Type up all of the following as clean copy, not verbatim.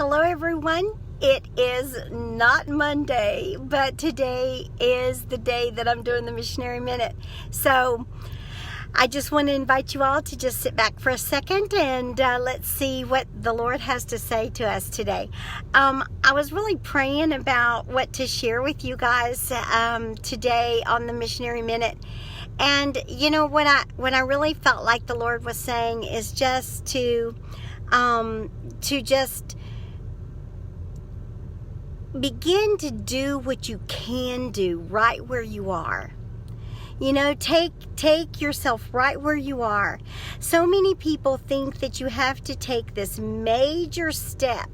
Hello everyone. It is not Monday, but today is the day that I'm doing the Missionary Minute. So I just want to invite you all to just sit back for a second and let's see what the Lord has to say to us today. I was really praying about what to share with you guys today on the Missionary Minute. And you know what I really felt like the Lord was saying is just to just begin to do what you can do right where you are. You know, take yourself right where you are. So many people think that you have to take this major step,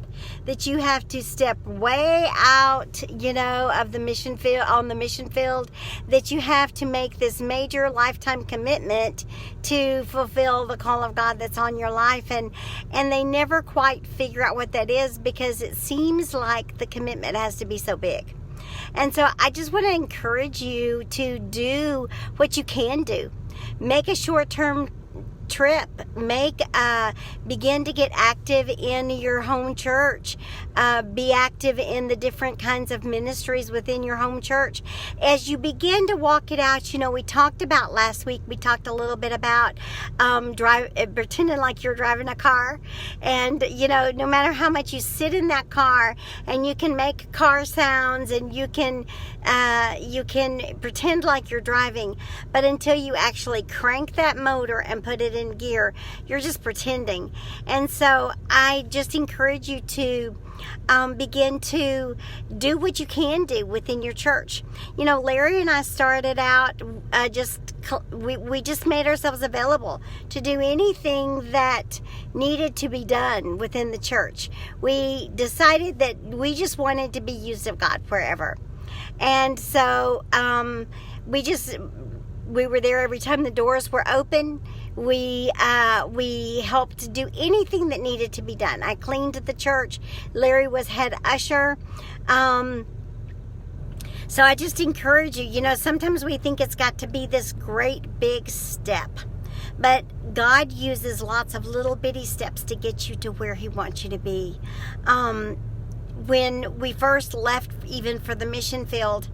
that you have to step way out, you know, of the mission field, on the mission field, that you have to make this major lifetime commitment to fulfill the call of God that's on your life. And they never quite figure out what that is because it seems like the commitment has to be so big. And so I just want to encourage you to do what you can do. Make a short-term trip. Begin to get active in your home church. Be active in the different kinds of ministries within your home church. As you begin to walk it out, you know, we talked about last week, we talked a little bit about pretending like you're driving a car. And, you know, no matter how much you sit in that car and you can make car sounds and you can pretend like you're driving, but until you actually crank that motor and put it in gear, you're just pretending. And so I just encourage you to begin to do what you can do within your church. You know, Larry and I started out we just made ourselves available to do anything that needed to be done within the church. We decided that we just wanted to be used of God forever. And so we were there every time the doors were open. We helped do anything that needed to be done. I cleaned the church. Larry was head usher. So I just encourage you, you know, sometimes we think it's got to be this great big step. But God uses lots of little bitty steps to get you to where He wants you to be. When we first left, even for the mission field,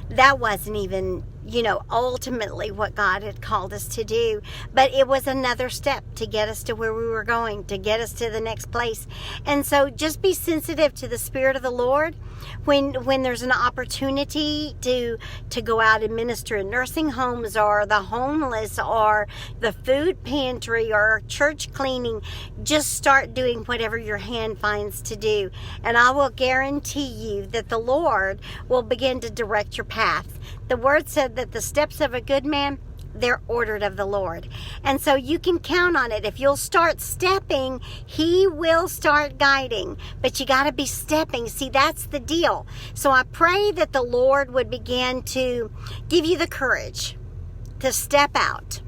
that wasn't even, you know, ultimately what God had called us to do. But it was another step to get us to where we were going, to get us to the next place. And so just be sensitive to the Spirit of the Lord. When there's an opportunity to go out and minister in nursing homes or the homeless or the food pantry or church cleaning, just start doing whatever your hand finds to do. And I will guarantee you that the Lord will begin to direct your path. The Word said that the steps of a good man, they're ordered of the Lord. And so you can count on it. If you'll start stepping, He will start guiding. But you got to be stepping. See, that's the deal. So I pray that the Lord would begin to give you the courage to step out.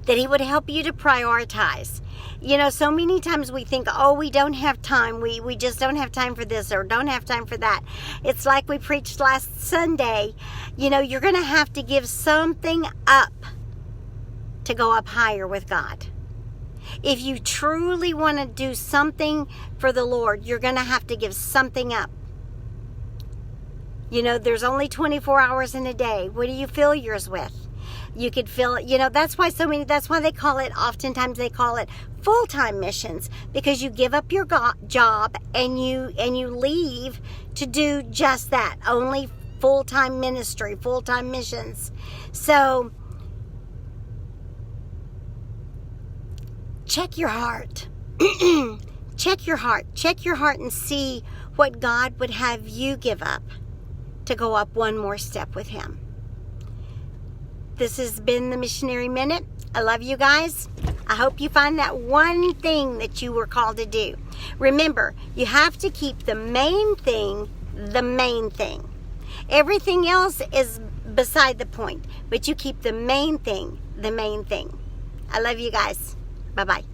That He would help you to prioritize. You know, so many times we think, oh, we don't have time. We just don't have time for this or don't have time for that. It's like we preached last Sunday. You know, you're going to have to give something up to go up higher with God. If you truly want to do something for the Lord, you're going to have to give something up. You know, there's only 24 hours in a day. What do you fill yours with? You could fill it, you know, that's why they call it, oftentimes they call it full-time missions, because you give up your job and you leave to do just that, only full-time ministry, full-time missions. So check your heart. Check your heart and see what God would have you give up to go up one more step with Him. This has been the Missionary Minute. I love you guys. I hope you find that one thing that you were called to do. Remember, you have to keep the main thing the main thing. Everything else is beside the point, but you keep the main thing the main thing. I love you guys. Bye-bye.